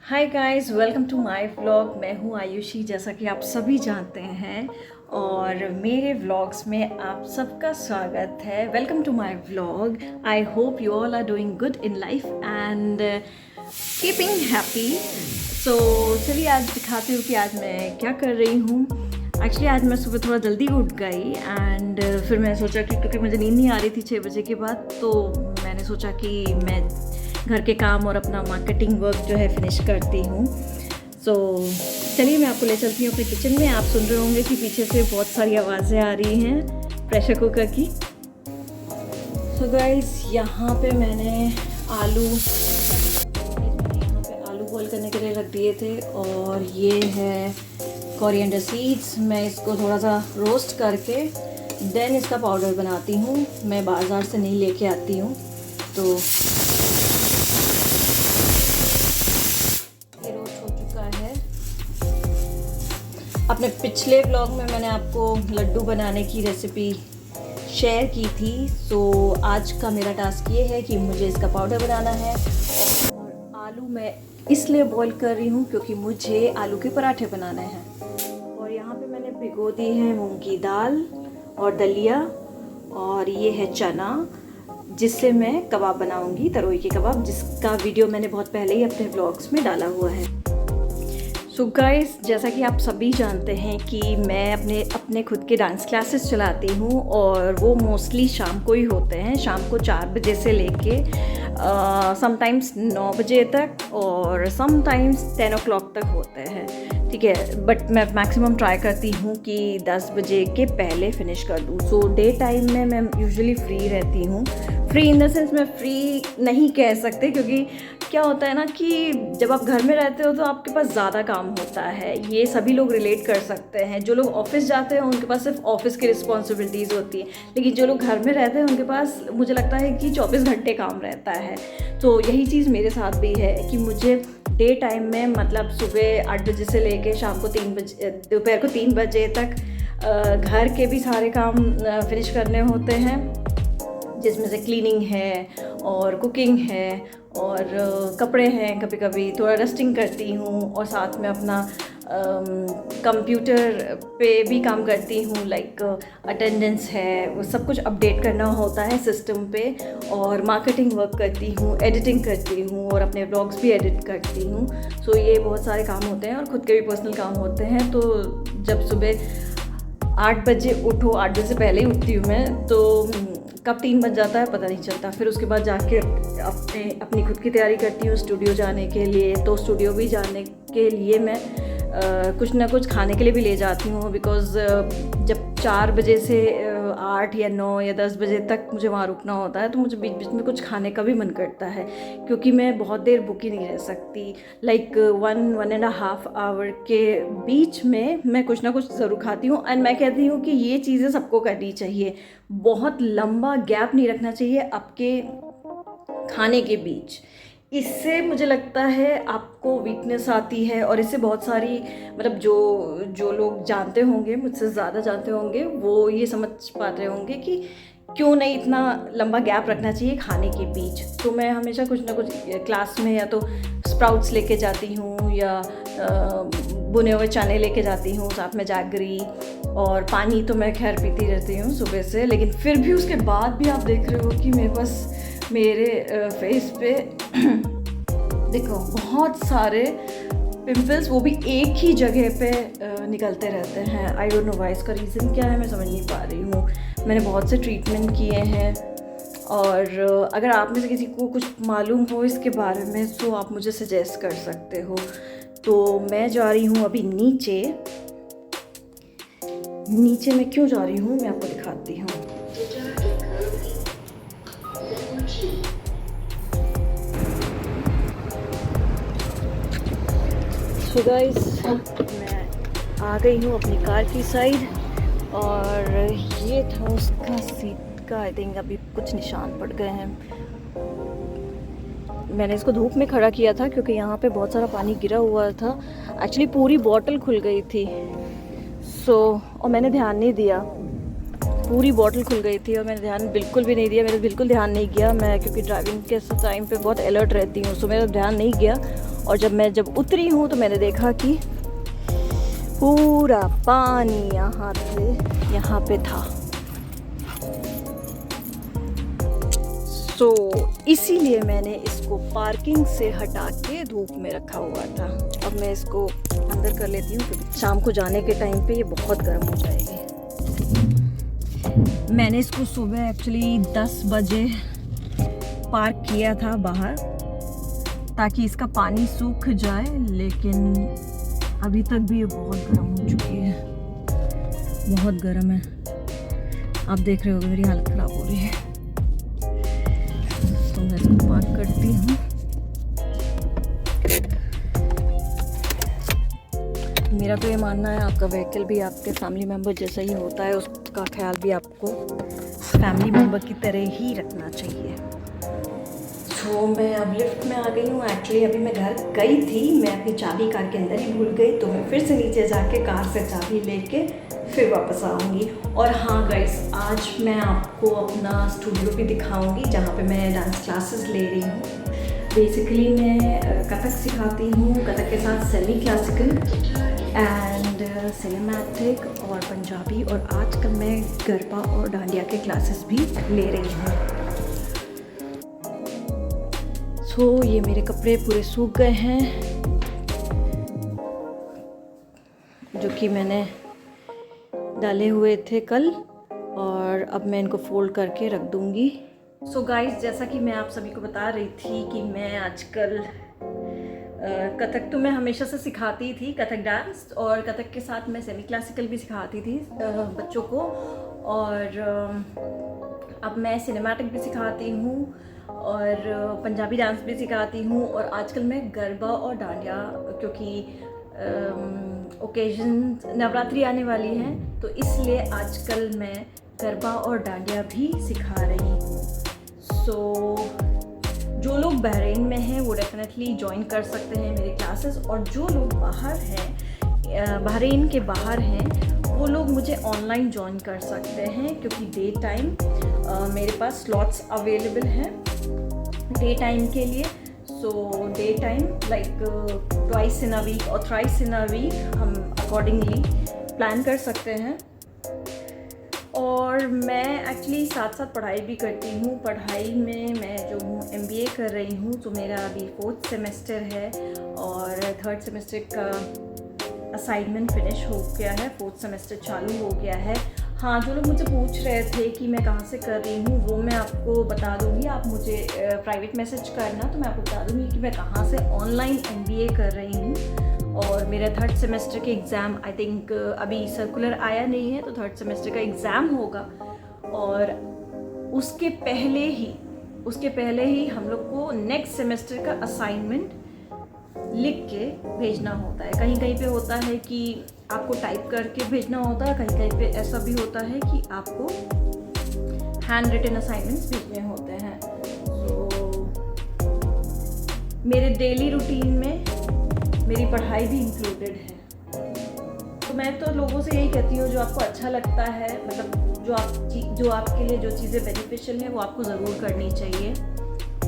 Hi guys, welcome to my vlog. मैं हूँ आयुषी, जैसा कि आप सभी जानते हैं, और मेरे व्लॉग्स में आप सबका स्वागत है। Welcome to my vlog. I hope you all are doing good in life and keeping happy. So चलिए आज दिखाती हूँ कि आज मैं क्या कर रही हूँ। एक्चुअली आज मैं सुबह थोड़ा जल्दी उठ गई एंड फिर मैंने सोचा कि क्योंकि मुझे नींद नहीं आ रही थी 6 बजे के बाद, तो मैंने सोचा कि मैं घर के काम और अपना मार्केटिंग वर्क जो है फिनिश करती हूँ। सो चलिए मैं आपको ले चलती हूँ अपने किचन में। आप सुन रहे होंगे कि पीछे से बहुत सारी आवाज़ें आ रही हैं प्रेशर कुकर की। सो गाइस, यहाँ पे मैंने आलू बॉईल करने के लिए रख दिए थे, और ये है कोरिएंडर सीड्स। मैं इसको थोड़ा सा रोस्ट करके देन इसका पाउडर बनाती हूँ। मैं बाज़ार से नहीं लेके आती हूँ। तो ये रोस्ट हो चुका है। अपने पिछले ब्लॉग में मैंने आपको लड्डू बनाने की रेसिपी शेयर की थी। सो आज का मेरा टास्क ये है कि मुझे इसका पाउडर बनाना है। और आलू मैं इसलिए बॉईल कर रही हूँ क्योंकि मुझे आलू के पराठे बनाने हैं। और यहाँ पे मैंने भिगो दी है मूंग की दाल और दलिया, और ये है चना, जिससे मैं कबाब बनाऊंगी, तरोई के कबाब, जिसका वीडियो मैंने बहुत पहले ही अपने व्लॉग्स में डाला हुआ है। सो गाइस, जैसा कि आप सभी जानते हैं कि मैं अपने खुद के डांस क्लासेस चलाती हूँ, और वो मोस्टली शाम को ही होते हैं। शाम को 4 बजे से लेके समटाइम्स 9 बजे तक, और समटाइम्स 10 o'clock तक होते हैं। ठीक है, बट मैं मैक्सिमम ट्राई करती हूँ कि 10 बजे के पहले फिनिश कर दूँ। सो डे टाइम में मैं यूजुअली फ्री रहती हूँ। फ्री इन द सेंस मैं फ्री नहीं कह सकते, क्योंकि क्या होता है ना कि जब आप घर में रहते हो तो आपके पास ज़्यादा काम होता है। ये सभी लोग रिलेट कर सकते हैं। जो लोग ऑफिस जाते हैं उनके पास सिर्फ ऑफिस की रिस्पॉन्सिबिलिटीज़ होती है, लेकिन जो लोग घर में रहते हैं उनके पास, मुझे लगता है कि 24 घंटे काम रहता है। तो यही चीज़ मेरे साथ भी है कि मुझे डे टाइम में, मतलब सुबह 8 बजे से लेके शाम को 3 बजे, दोपहर को 3 बजे तक घर के भी सारे काम फिनिश करने होते हैं, जिसमें से क्लीनिंग है और कुकिंग है और कपड़े हैं, कभी कभी थोड़ा डस्टिंग करती हूँ, और साथ में अपना कंप्यूटर पे भी काम करती हूँ, लाइक अटेंडेंस है, वो सब कुछ अपडेट करना होता है सिस्टम पे, और मार्केटिंग वर्क करती हूँ, एडिटिंग करती हूँ, और अपने ब्लॉग्स भी एडिट करती हूँ। सो ये बहुत सारे काम होते हैं, और ख़ुद के भी पर्सनल काम होते हैं। तो जब सुबह 8 बजे उठो, 8 बजे से पहले ही उठती हूँ मैं, तो कब 3 बज जाता है पता नहीं चलता। फिर उसके बाद जाके अपनी खुद की तैयारी करती हूँ स्टूडियो जाने के लिए। तो स्टूडियो भी जाने के लिए मैं कुछ ना कुछ खाने के लिए भी ले जाती हूँ, बिकॉज़ जब 4 बजे से 8 या 9 या 10 बजे तक मुझे वहाँ रुकना होता है, तो मुझे बीच बीच में कुछ खाने का भी मन करता है, क्योंकि मैं बहुत देर भूखी नहीं रह सकती। लाइक 1.5 आवर के बीच में मैं कुछ ना कुछ ज़रूर खाती हूँ। एंड मैं कहती हूँ कि ये चीज़ें सबको करनी चाहिए। बहुत लंबा गैप नहीं रखना चाहिए आपके खाने के बीच। इससे मुझे लगता है आपको वीकनेस आती है, और इससे बहुत सारी, मतलब जो लोग जानते होंगे, मुझसे ज़्यादा जानते होंगे, वो ये समझ पाते होंगे कि क्यों नहीं इतना लंबा गैप रखना चाहिए खाने के बीच। तो मैं हमेशा कुछ ना कुछ क्लास में या तो स्प्राउट्स लेके जाती हूँ, या बुने हुए चने लेके जाती हूँ, साथ में जैगरी, और पानी तो मैं खैर पीती रहती हूँ सुबह से। लेकिन फिर भी उसके बाद भी आप देख रहे हो कि मेरे पास, मेरे फेस पे देखो बहुत सारे पिंपल्स, वो भी एक ही जगह पे निकलते रहते हैं। आई डोंट नो व्हाई, इसका रीज़न क्या है मैं समझ नहीं पा रही हूँ। मैंने बहुत से ट्रीटमेंट किए हैं, और अगर आप में से किसी को कुछ मालूम हो इसके बारे में तो आप मुझे सजेस्ट कर सकते हो। तो मैं जा रही हूँ अभी नीचे। मैं क्यों जा रही हूँ मैं आपको दिखाती हूँ। सो गाइस, मैं आ गई हूँ अपनी कार की साइड, और ये था उसका सीट का, आई थिंक अभी कुछ निशान पड़ गए हैं। मैंने इसको धूप में खड़ा किया था क्योंकि यहाँ पे बहुत सारा पानी गिरा हुआ था। एक्चुअली पूरी बॉटल खुल गई थी, और मैंने ध्यान नहीं दिया। पूरी बॉटल खुल गई थी और मैंने ध्यान बिल्कुल भी नहीं दिया। मेरा बिल्कुल ध्यान नहीं गया, मैं क्योंकि ड्राइविंग के टाइम पे बहुत अलर्ट रहती हूँ, सो मेरा ध्यान नहीं गया, और जब उतरी हूँ तो मैंने देखा कि पूरा पानी यहाँ पे था। तो इसीलिए मैंने इसको पार्किंग से हटा के धूप में रखा हुआ था। अब मैं इसको अंदर कर लेती हूँ क्योंकि शाम को जाने के टाइम पे ये बहुत गर्म हो जाएगी। मैंने इसको सुबह एक्चुअली 10 बजे पार्क किया था बाहर ताकि इसका पानी सूख जाए, लेकिन अभी तक भी ये बहुत गर्म हो चुकी है, बहुत गर्म है। आप देख रहे होगे मेरी हालत ख़राब हो रही है। तो मैं इसको पार्क करती हूँ। मेरा तो ये मानना है आपका व्हीकल भी आपके फैमिली मेम्बर जैसा ही होता है, उसका ख्याल भी आपको फैमिली मेम्बर की तरह ही रखना चाहिए। तो मैं अब लिफ्ट में आ गई हूँ। एक्चुअली अभी मैं घर गई थी, मैं अपनी चाबी कार के अंदर ही भूल गई, तो मैं फिर से नीचे जाके कार से चाबी लेके फिर वापस आऊँगी। और हाँ गाइस, आज मैं आपको अपना स्टूडियो भी दिखाऊँगी जहाँ पे मैं डांस क्लासेस ले रही हूँ। बेसिकली मैं कथक सिखाती हूँ, कथक के साथ सेमी क्लासिकल एंड सिनेमैटिक और पंजाबी, और आजकल मैं गरबा और डांडिया के क्लासेस भी ले रही हूँ। तो ये मेरे कपड़े पूरे सूख गए हैं जो कि मैंने डाले हुए थे कल, और अब मैं इनको फोल्ड करके रख दूँगी। सो गाइस, जैसा कि मैं आप सभी को बता रही थी कि मैं आजकल कथक तो मैं हमेशा से सिखाती थी, कथक डांस, और कथक के साथ मैं सेमी क्लासिकल भी सिखाती थी बच्चों को, और अब मैं सिनेमैटिक भी सिखाती हूँ और पंजाबी डांस भी सिखाती हूँ। और आजकल मैं गरबा और डांडिया, क्योंकि ओकेजन नवरात्रि आने वाली हैं, तो इसलिए आजकल मैं गरबा और डांडिया भी सिखा रही हूँ। सो जो लोग बहरीन में हैं वो डेफिनेटली ज्वाइन कर सकते हैं मेरी क्लासेस, और जो लोग बाहर हैं, बहरीन के बाहर हैं, वो लोग मुझे ऑनलाइन ज्वाइन कर सकते हैं, क्योंकि डे टाइम मेरे पास स्लॉट्स अवेलेबल हैं डे टाइम के लिए। So day time like twice in a week और थ्राइस इन अ वीक हम अकॉर्डिंगली प्लान कर सकते हैं। और मैं एक्चुअली साथ साथ पढ़ाई भी करती हूँ। पढ़ाई में मैं जो हूँ MBA कर रही हूँ, तो मेरा अभी 4th सेमेस्टर है और 3rd सेमेस्टर का असाइनमेंट फिनिश हो गया है, 4th सेमेस्टर चालू हो गया है। हाँ, जो लोग मुझे पूछ रहे थे कि मैं कहाँ से कर रही हूँ, वो मैं आपको बता दूँगी। आप मुझे प्राइवेट मैसेज करना, तो मैं आपको बता दूँगी कि मैं कहाँ से ऑनलाइन MBA कर रही हूँ। और मेरा 3rd सेमेस्टर के एग्ज़ाम आई थिंक अभी सर्कुलर आया नहीं है, तो 3rd सेमेस्टर का एग्ज़ाम होगा, और उसके पहले ही हम लोग को नेक्स्ट सेमेस्टर का असाइनमेंट लिख के भेजना होता है। कहीं कहीं पे होता है कि आपको टाइप करके भेजना होता है, कहीं कहीं पे ऐसा भी होता है कि आपको हैंड रिटन असाइनमेंट्स भेजने होते हैं। तो मेरे डेली रूटीन में मेरी पढ़ाई भी इंक्लूडेड है। तो मैं तो लोगों से यही कहती हूँ, जो आपको अच्छा लगता है, मतलब जो आपके लिए जो चीज़ें बेनिफिशियल है, वो आपको ज़रूर करनी चाहिए।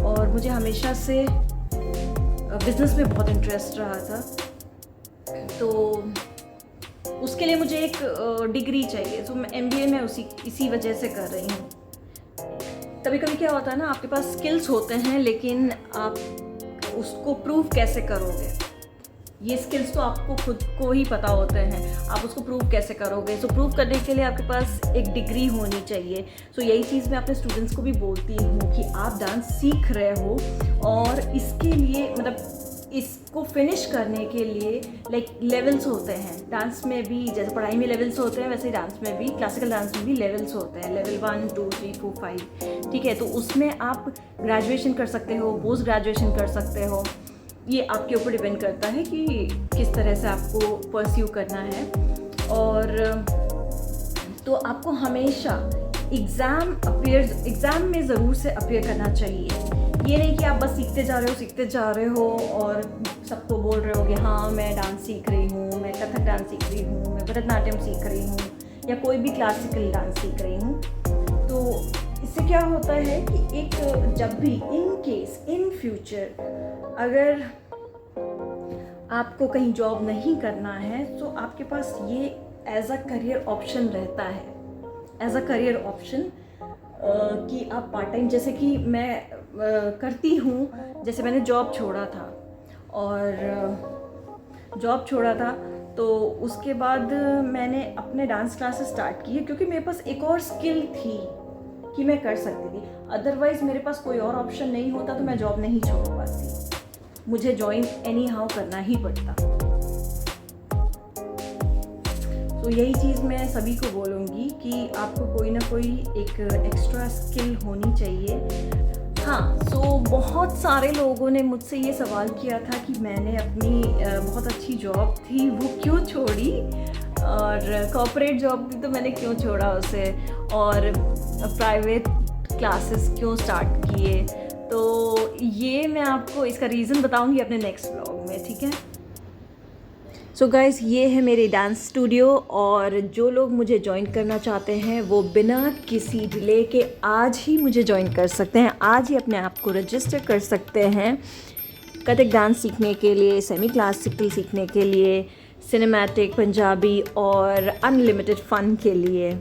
और मुझे हमेशा से बिज़नेस में बहुत इंटरेस्ट रहा था, तो उसके लिए मुझे एक डिग्री चाहिए। तो मैं MBA में इसी वजह से कर रही हूँ। कभी कभी क्या होता है ना, आपके पास स्किल्स होते हैं, लेकिन आप उसको प्रूव कैसे करोगे, ये स्किल्स तो आपको खुद को ही पता होते हैं, आप उसको प्रूव कैसे करोगे। सो प्रूव करने के लिए आपके पास एक डिग्री होनी चाहिए। सो यही चीज़ मैं अपने स्टूडेंट्स को भी बोलती हूँ कि आप डांस सीख रहे हो, और इसके लिए मतलब इसको फिनिश करने के लिए लाइक लेवल्स होते हैं डांस में भी। जैसे पढ़ाई में लेवल्स होते हैं, वैसे ही डांस में भी, क्लासिकल डांस में भी लेवल्स होते हैं, लेवल 1 2 3 4 5, ठीक है। तो उसमें आप ग्रेजुएशन कर सकते हो, पोस्ट ग्रेजुएशन कर सकते हो, ये आपके ऊपर डिपेंड करता है कि किस तरह से आपको परस्यू करना है। और तो आपको हमेशा एग्ज़ाम में ज़रूर से अपीयर करना चाहिए। ये नहीं कि आप बस सीखते जा रहे हो और सबको बोल रहे हो कि हाँ मैं डांस सीख रही हूँ, मैं कथक डांस सीख रही हूँ, मैं भरतनाट्यम सीख रही हूँ, या कोई भी क्लासिकल डांस सीख रही हूँ। तो इससे क्या होता है कि एक जब भी इन फ्यूचर अगर आपको कहीं जॉब नहीं करना है तो आपके पास ये एज अ करियर ऑप्शन रहता है, एज अ करियर ऑप्शन कि आप पार्ट टाइम, जैसे कि मैं करती हूँ। जैसे मैंने जॉब छोड़ा था तो उसके बाद मैंने अपने डांस क्लासेस स्टार्ट किए, क्योंकि मेरे पास एक और स्किल थी कि मैं कर सकती थी। अदरवाइज़ मेरे पास कोई और ऑप्शन नहीं होता तो मैं जॉब नहीं छोड़ पाती, मुझे ज्वाइन एनी हाउ करना ही पड़ता। तो यही चीज़ मैं सभी को बोलूँगी कि आपको कोई ना कोई एक एक्स्ट्रा स्किल होनी चाहिए। हाँ, सो बहुत सारे लोगों ने मुझसे ये सवाल किया था कि मैंने अपनी बहुत अच्छी जॉब थी वो क्यों छोड़ी, और कॉर्पोरेट जॉब भी तो मैंने क्यों छोड़ा उसे, और प्राइवेट क्लासेस क्यों स्टार्ट किए। तो ये मैं आपको इसका रीज़न बताऊंगी अपने नेक्स्ट व्लॉग में, ठीक है। सो गाइज़, ये है मेरी डांस स्टूडियो, और जो लोग मुझे ज्वाइन करना चाहते हैं वो बिना किसी डिले के आज ही मुझे ज्वाइन कर सकते हैं, आज ही अपने आप को रजिस्टर कर सकते हैं कथक डांस सीखने के लिए, सेमी क्लासिकल सीखने के लिए, सिनेमैटिक, पंजाबी और अनलिमिटेड फ़न के लिए।